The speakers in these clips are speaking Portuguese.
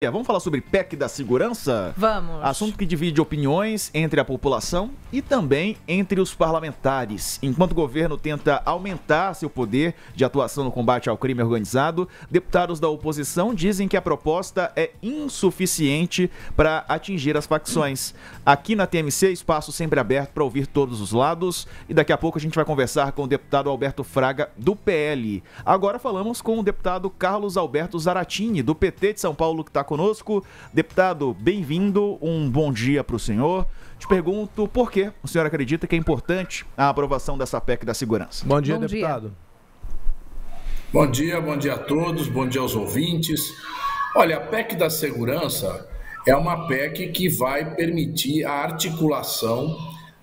Vamos falar sobre PEC da segurança? Vamos. Assunto que divide opiniões entre a população e também entre os parlamentares. Enquanto o governo tenta aumentar seu poder de atuação no combate ao crime organizado, deputados da oposição dizem que a proposta é insuficiente para atingir as facções. Aqui na TMC, espaço sempre aberto para ouvir todos os lados. E daqui a pouco a gente vai conversar com o deputado Alberto Fraga, do PL. Agora falamos com o deputado Carlos Alberto Zaratini, do PT de São Paulo, que está conosco. Deputado, bem-vindo, um bom dia para o senhor. Te pergunto por que o senhor acredita que é importante a aprovação dessa PEC da segurança. Bom dia, deputado. Bom dia a todos, bom dia aos ouvintes. Olha, a PEC da segurança é uma PEC que vai permitir a articulação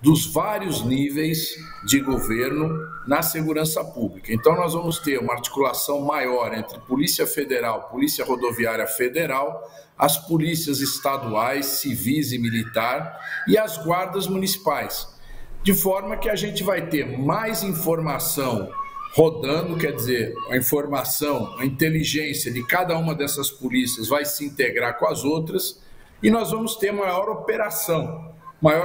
dos vários níveis de governo na segurança pública. Então, nós vamos ter uma articulação maior entre Polícia Federal, Polícia Rodoviária Federal, as polícias estaduais, civis e militar e as guardas municipais, de forma que a gente vai ter mais informação rodando, quer dizer, a informação, a inteligência de cada uma dessas polícias vai se integrar com as outras e nós vamos ter maior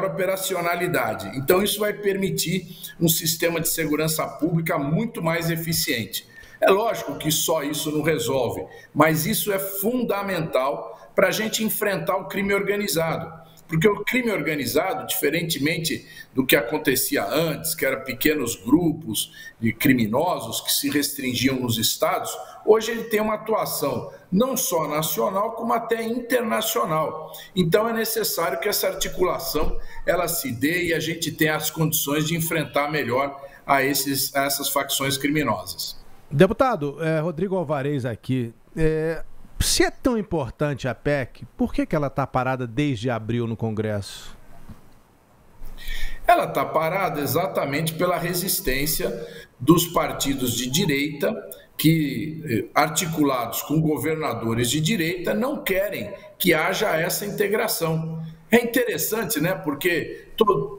operacionalidade. Então, isso vai permitir um sistema de segurança pública muito mais eficiente. É lógico que só isso não resolve, mas isso é fundamental para a gente enfrentar o crime organizado. Porque o crime organizado, diferentemente do que acontecia antes, que eram pequenos grupos de criminosos que se restringiam nos estados, hoje ele tem uma atuação não só nacional, como até internacional. Então é necessário que essa articulação ela se dê e a gente tenha as condições de enfrentar melhor a essas facções criminosas. Deputado, Rodrigo Alvarez aqui. Se é tão importante a PEC, por que ela está parada desde abril no Congresso? Ela está parada exatamente pela resistência dos partidos de direita que, articulados com governadores de direita, não querem que haja essa integração. É interessante, né? Porque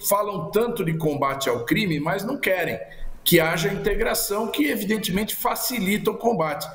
falam tanto de combate ao crime, mas não querem que haja integração que, evidentemente, facilita o combate.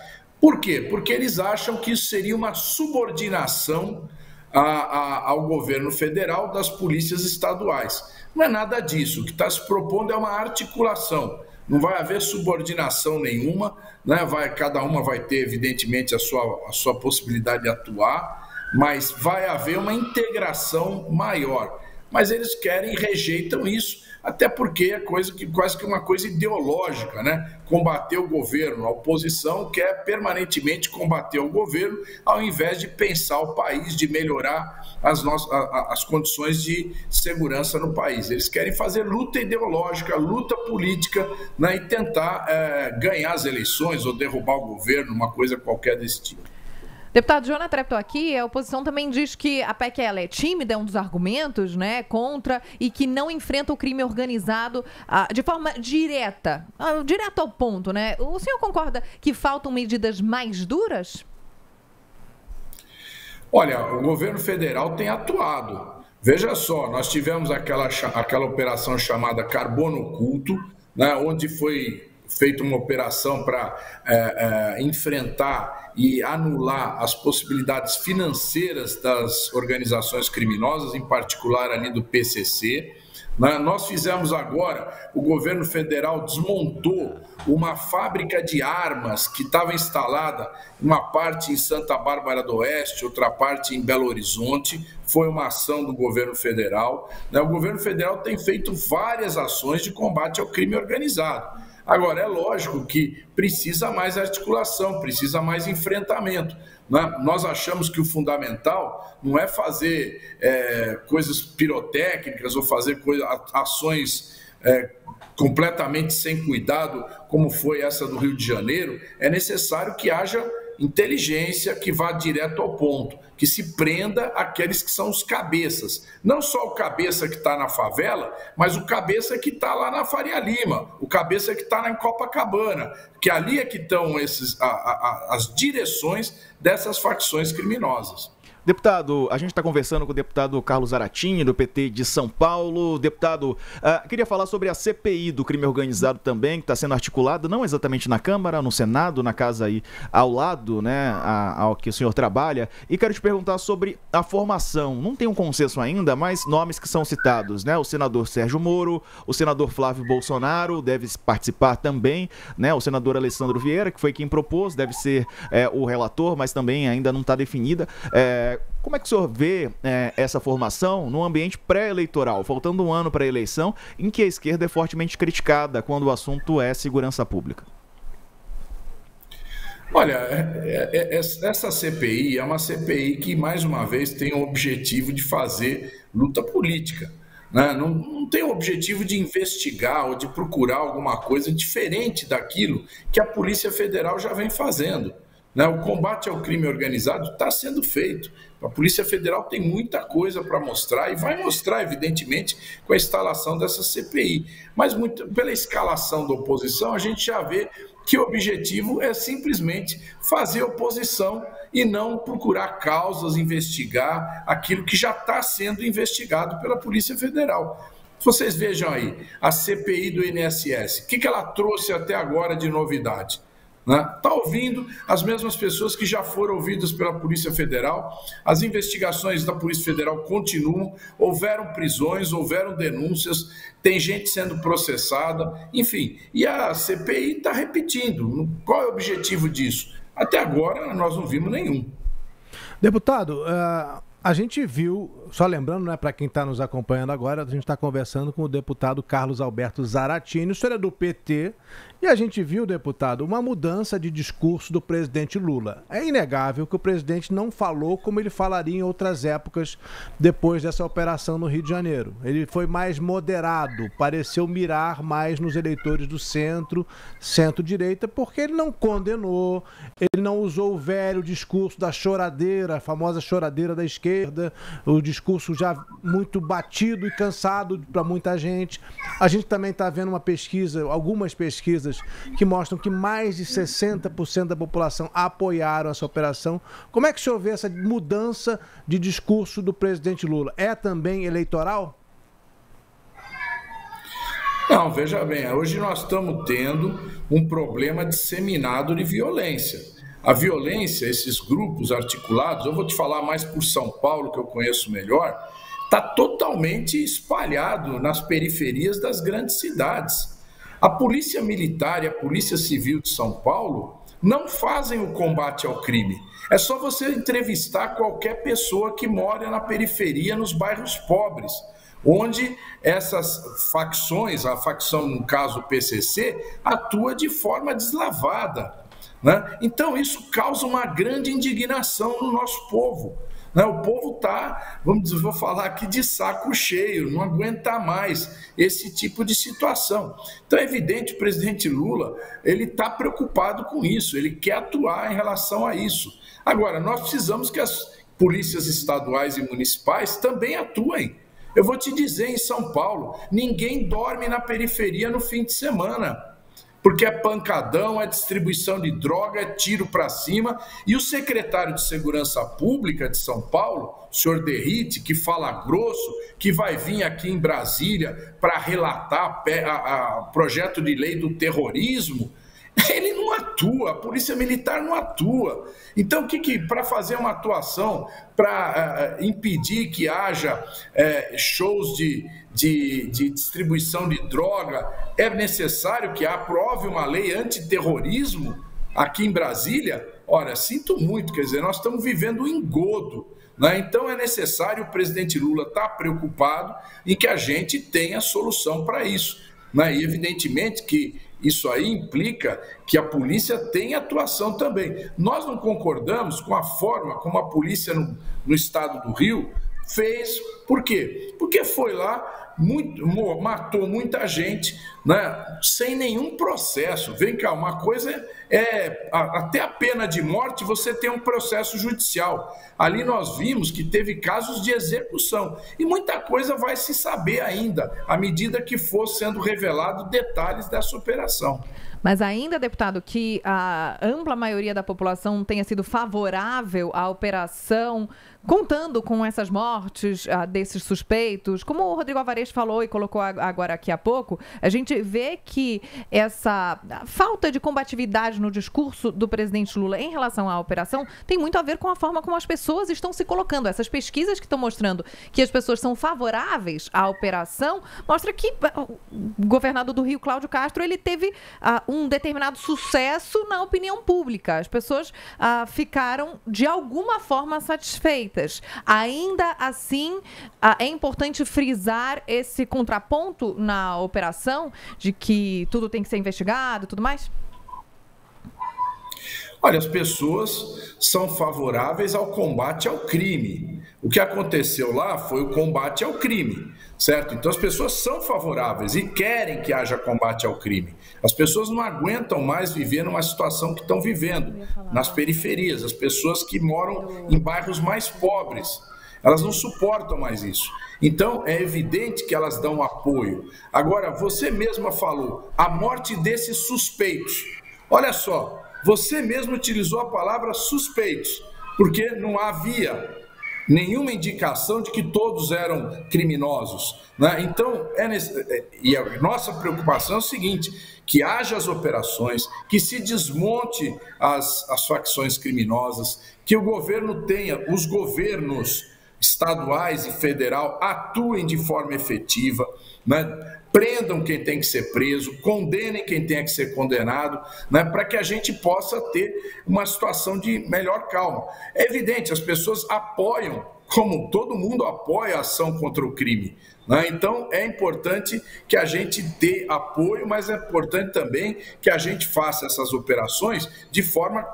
Por quê? Porque eles acham que isso seria uma subordinação ao governo federal das polícias estaduais. Não é nada disso. O que está se propondo é uma articulação. Não vai haver subordinação nenhuma, né? Cada uma vai ter, evidentemente, a sua possibilidade de atuar, mas vai haver uma integração maior. Mas eles rejeitam isso, até porque é quase que uma coisa ideológica, né? Combater o governo. A oposição quer permanentemente combater o governo, ao invés de pensar o país, de melhorar as condições de segurança no país. Eles querem fazer luta ideológica, luta política, né? E tentar ganhar as eleições ou derrubar o governo, uma coisa qualquer desse tipo. Deputado Jonas Treptow aqui, a oposição também diz que a PEC ela é tímida, é um dos argumentos, né, contra, e que não enfrenta o crime organizado de forma direta, direto ao ponto, né? O senhor concorda que faltam medidas mais duras? Olha, o governo federal tem atuado. Veja só, nós tivemos aquela operação chamada Carbono Oculto, né, onde foi feita uma operação para enfrentar e anular as possibilidades financeiras das organizações criminosas, em particular ali do PCC. Nós fizemos agora, o governo federal desmontou uma fábrica de armas que estava instalada, uma parte em Santa Bárbara do Oeste, outra parte em Belo Horizonte. Foi uma ação do governo federal. O governo federal tem feito várias ações de combate ao crime organizado. Agora, é lógico que precisa mais articulação, precisa mais enfrentamento. Nós achamos que o fundamental não é fazer coisas pirotécnicas ou fazer ações completamente sem cuidado, como foi essa do Rio de Janeiro. É necessário que haja inteligência, que vá direto ao ponto, que se prenda aqueles que são os cabeças. Não só o cabeça que está na favela, mas o cabeça que está lá na Faria Lima, o cabeça que está em Copacabana, que ali é que estão as direções dessas facções criminosas. Deputado, a gente está conversando com o deputado Carlos Zaratini, do PT de São Paulo. Deputado, queria falar sobre a CPI do crime organizado também, que está sendo articulada, não exatamente na Câmara, no Senado, na casa aí ao lado, né, ao que o senhor trabalha. E quero te perguntar sobre a formação. Não tem um consenso ainda, mas nomes que são citados, né? O senador Sérgio Moro, o senador Flávio Bolsonaro deve participar também, né? O senador Alessandro Vieira, que foi quem propôs, deve ser o relator, mas também ainda não está definida. Como é que o senhor vê essa formação no ambiente pré-eleitoral, faltando um ano para a eleição, em que a esquerda é fortemente criticada quando o assunto é segurança pública? Olha, essa CPI é uma CPI que, mais uma vez, tem o objetivo de fazer luta política, né? Não tem o objetivo de investigar ou de procurar alguma coisa diferente daquilo que a Polícia Federal já vem fazendo. O combate ao crime organizado está sendo feito. A Polícia Federal tem muita coisa para mostrar e vai mostrar, evidentemente, com a instalação dessa CPI. Mas pela escalação da oposição, a gente já vê que o objetivo é simplesmente fazer oposição e não procurar causas, investigar aquilo que já está sendo investigado pela Polícia Federal. Vocês vejam aí, a CPI do INSS, o que ela trouxe até agora de novidade? Está ouvindo as mesmas pessoas que já foram ouvidas pela Polícia Federal. As investigações da Polícia Federal continuam, houveram prisões, houveram denúncias, tem gente sendo processada, enfim. E a CPI está repetindo. Qual é o objetivo disso? Até agora nós não vimos nenhum. Deputado, a gente viu, só lembrando, né, para quem está nos acompanhando agora, a gente está conversando com o deputado Carlos Alberto Zaratini, o senhor é do PT, e a gente viu, deputado, uma mudança de discurso do presidente Lula. É inegável que o presidente não falou como ele falaria em outras épocas depois dessa operação no Rio de Janeiro. Ele foi mais moderado, pareceu mirar mais nos eleitores do centro-direita, porque ele não condenou, ele não usou o velho discurso da choradeira, a famosa choradeira da esquerda, o discurso já muito batido e cansado para muita gente. A gente também está vendo uma pesquisa, algumas pesquisas que mostram que mais de 60% da população apoiaram essa operação. Como é que o senhor vê essa mudança de discurso do presidente Lula? É também eleitoral? Não, veja bem, hoje nós estamos tendo um problema disseminado de violência. A violência, esses grupos articulados, eu vou te falar mais por São Paulo, que eu conheço melhor, está totalmente espalhado nas periferias das grandes cidades. A Polícia Militar e a Polícia Civil de São Paulo não fazem o combate ao crime. É só você entrevistar qualquer pessoa que mora na periferia, nos bairros pobres, onde essas facções, a facção, no caso o PCC, atua de forma deslavada. Então isso causa uma grande indignação no nosso povo. O povo está, vou falar aqui, de saco cheio, não aguenta mais esse tipo de situação. Então é evidente que o presidente Lula ele está preocupado com isso, ele quer atuar em relação a isso. Agora, nós precisamos que as polícias estaduais e municipais também atuem. Eu vou te dizer, em São Paulo, ninguém dorme na periferia no fim de semana, porque é pancadão, é distribuição de droga, é tiro para cima. E o secretário de Segurança Pública de São Paulo, o senhor Derrite, que fala grosso, que vai vir aqui em Brasília para relatar o projeto de lei do terrorismo, ele não atua, a Polícia Militar não atua. Então, para fazer uma atuação, para impedir que haja shows de distribuição de droga, é necessário que aprove uma lei antiterrorismo aqui em Brasília? Ora, sinto muito, quer dizer, nós estamos vivendo um engodo, né? Então é necessário, o presidente Lula está preocupado em que a gente tenha solução para isso, né? E evidentemente que isso aí implica que a polícia tem atuação também. Nós não concordamos com a forma como a polícia no estado do Rio fez. Por quê? Porque foi lá matou muita gente, né, sem nenhum processo. Vem cá, uma coisa até a pena de morte você tem um processo judicial. Ali nós vimos que teve casos de execução e muita coisa vai se saber ainda, à medida que for sendo revelado detalhes dessa operação. Mas ainda, deputado, que a ampla maioria da população tenha sido favorável à operação, contando com essas mortes desses suspeitos, como o Rodrigo Alvarez falou e colocou agora aqui há pouco, a gente vê que essa falta de combatividade no discurso do presidente Lula em relação à operação tem muito a ver com a forma como as pessoas estão se colocando. Essas pesquisas que estão mostrando que as pessoas são favoráveis à operação, mostra que o governador do Rio, Cláudio Castro, ele teve um determinado sucesso na opinião pública. As pessoas ficaram, de alguma forma, satisfeitas. Ainda assim, é importante frisar esse contraponto na operação de que tudo tem que ser investigado e tudo mais? Olha, as pessoas são favoráveis ao combate ao crime. O que aconteceu lá foi o combate ao crime, certo? Então as pessoas são favoráveis e querem que haja combate ao crime. As pessoas não aguentam mais viver numa situação que estão vivendo, nas periferias, as pessoas que moram em bairros mais pobres. Elas não suportam mais isso. Então, é evidente que elas dão apoio. Agora, você mesma falou, a morte desses suspeitos. Olha só, você mesmo utilizou a palavra suspeitos, porque não havia nenhuma indicação de que todos eram criminosos, né? Então, e a nossa preocupação é o seguinte, que haja as operações, que se desmonte as facções criminosas, que o governo tenha, os governos estaduais e federal atuem de forma efetiva, né? Prendam quem tem que ser preso, condenem quem tem que ser condenado, né? Para que a gente possa ter uma situação de melhor calma. É evidente, as pessoas apoiam, como todo mundo apoia a ação contra o crime, né? Então é importante que a gente dê apoio, mas é importante também que a gente faça essas operações de forma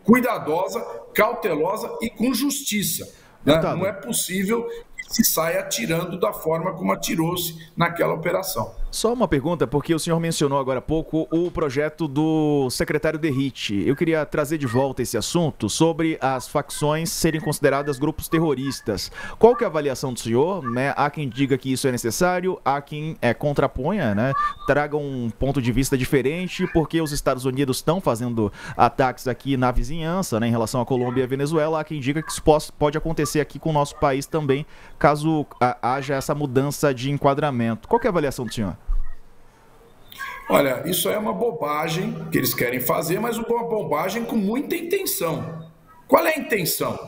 cuidadosa, cautelosa e com justiça. Não é possível que se saia atirando da forma como atirou-se naquela operação. Só uma pergunta, porque o senhor mencionou agora há pouco o projeto do secretário Derrite. Eu queria trazer de volta esse assunto sobre as facções serem consideradas grupos terroristas. Qual que é a avaliação do senhor? Né? Há quem diga que isso é necessário, há quem contraponha, né? Traga um ponto de vista diferente, porque os Estados Unidos estão fazendo ataques aqui na vizinhança, né, em relação à Colômbia e à Venezuela. Há quem diga que isso pode acontecer aqui com o nosso país também, caso haja essa mudança de enquadramento. Qual que é a avaliação do senhor? Olha, isso é uma bobagem que eles querem fazer, mas uma bobagem com muita intenção. Qual é a intenção?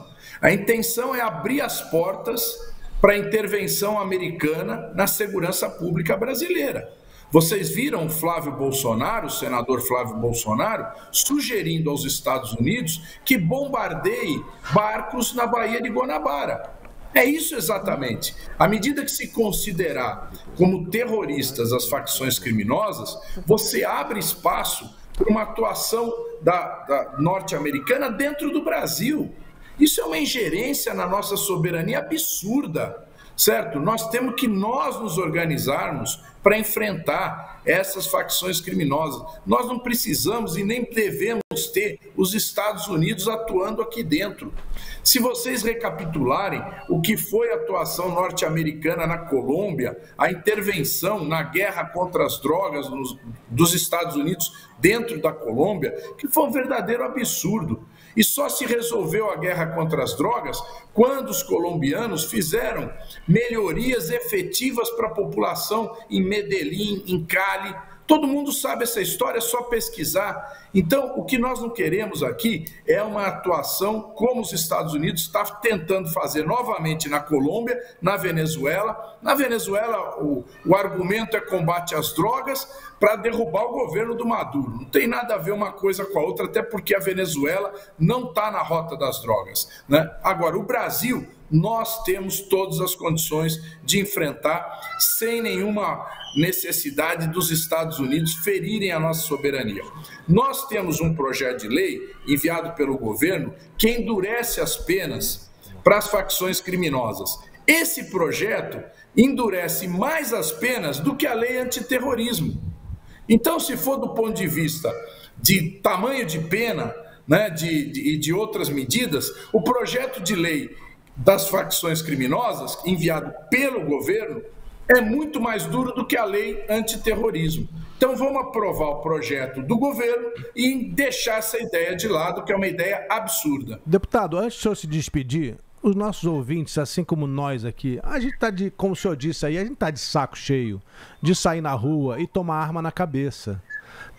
A intenção é abrir as portas para a intervenção americana na segurança pública brasileira. Vocês viram o Flávio Bolsonaro, o senador Flávio Bolsonaro, sugerindo aos Estados Unidos que bombardeie barcos na Baía de Guanabara. É isso exatamente. À medida que se considerar como terroristas as facções criminosas, você abre espaço para uma atuação da norte-americana dentro do Brasil. Isso é uma ingerência na nossa soberania absurda, certo? Nós temos que nos organizarmos para enfrentar essas facções criminosas. Nós não precisamos e nem devemos ter os Estados Unidos atuando aqui dentro. Se vocês recapitularem o que foi a atuação norte-americana na Colômbia, a intervenção na guerra contra as drogas dos Estados Unidos dentro da Colômbia, que foi um verdadeiro absurdo. E só se resolveu a guerra contra as drogas quando os colombianos fizeram melhorias efetivas para a população em Medellín, em Cali. Todo mundo sabe essa história, é só pesquisar. Então, o que nós não queremos aqui é uma atuação como os Estados Unidos estão tentando fazer novamente na Colômbia, na Venezuela. Na Venezuela, o argumento é combate às drogas para derrubar o governo do Maduro. Não tem nada a ver uma coisa com a outra, até porque a Venezuela não está na rota das drogas, né? Agora, o Brasil, nós temos todas as condições de enfrentar sem nenhuma necessidade dos Estados Unidos ferirem a nossa soberania. Nós temos um projeto de lei enviado pelo governo que endurece as penas para as facções criminosas. Esse projeto endurece mais as penas do que a lei antiterrorismo. Então, se for do ponto de vista de tamanho de pena, né, de outras medidas, o projeto de lei das facções criminosas, enviado pelo governo, é muito mais duro do que a lei antiterrorismo. Então vamos aprovar o projeto do governo e deixar essa ideia de lado, que é uma ideia absurda. Deputado, antes do senhor se despedir, os nossos ouvintes, assim como nós aqui, a gente está como o senhor disse aí, a gente está de saco cheio de sair na rua e tomar arma na cabeça.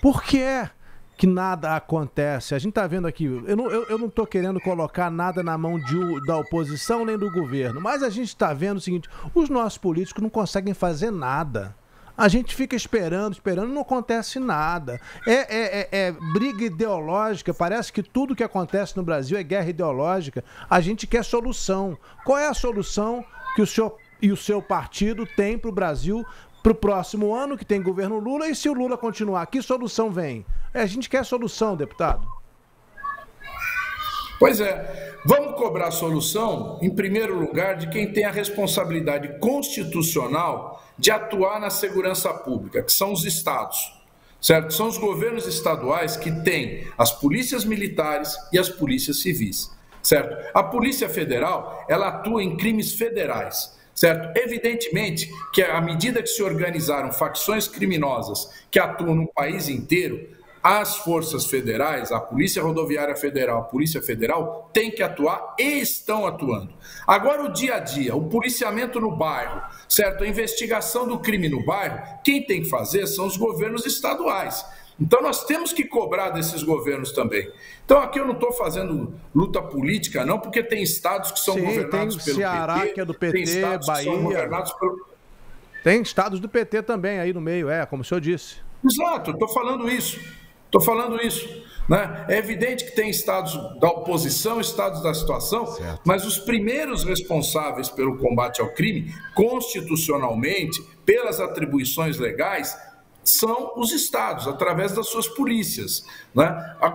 Por que que nada acontece? A gente está vendo aqui, eu não estou querendo colocar nada na mão da oposição nem do governo, mas a gente está vendo o seguinte, os nossos políticos não conseguem fazer nada. A gente fica esperando, não acontece nada. É briga ideológica, parece que tudo que acontece no Brasil é guerra ideológica. A gente quer solução. Qual é a solução que o senhor e o seu partido têm para o Brasil para o próximo ano, que tem governo Lula, e se o Lula continuar, que solução vem? A gente quer solução, deputado. Pois é, vamos cobrar a solução, em primeiro lugar, de quem tem a responsabilidade constitucional de atuar na segurança pública, que são os estados, certo? São os governos estaduais que têm as polícias militares e as polícias civis, certo? A Polícia Federal, ela atua em crimes federais, certo? Evidentemente que à medida que se organizaram facções criminosas que atuam no país inteiro, as forças federais, a Polícia Rodoviária Federal, a Polícia Federal, tem que atuar e estão atuando. Agora, o dia a dia, o policiamento no bairro, certo? A investigação do crime no bairro, quem tem que fazer são os governos estaduais. Então, nós temos que cobrar desses governos também. Então, aqui eu não estou fazendo luta política, não, porque tem estados que são governados pelo Ceará, PT, que é do PT, tem estados Bahia, que são governados pelo... Tem estados do PT também aí no meio, como o senhor disse. Exato, estou falando isso. Né? É evidente que tem estados da oposição, estados da situação, certo. Mas os primeiros responsáveis pelo combate ao crime, constitucionalmente, pelas atribuições legais, são os estados, através das suas polícias. Né? A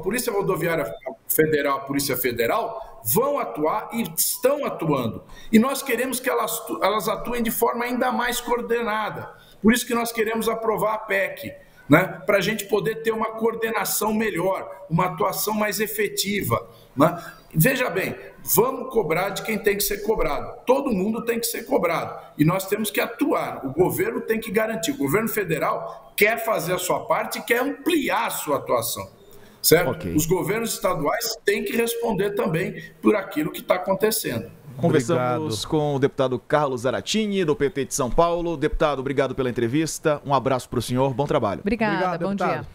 Polícia Rodoviária Federal, a Polícia Federal, vão atuar e estão atuando. E nós queremos que elas atuem de forma ainda mais coordenada. Por isso que nós queremos aprovar a PEC, né? Para a gente poder ter uma coordenação melhor, uma atuação mais efetiva. Né? Veja bem, vamos cobrar de quem tem que ser cobrado. Todo mundo tem que ser cobrado. E nós temos que atuar. O governo tem que garantir. O governo federal quer fazer a sua parte e quer ampliar a sua atuação. Certo? Okay. Os governos estaduais têm que responder também por aquilo que está acontecendo. Conversamos com o deputado Carlos Zaratini, do PT de São Paulo. Deputado, obrigado pela entrevista. Um abraço para o senhor. Bom trabalho. Obrigada, bom dia.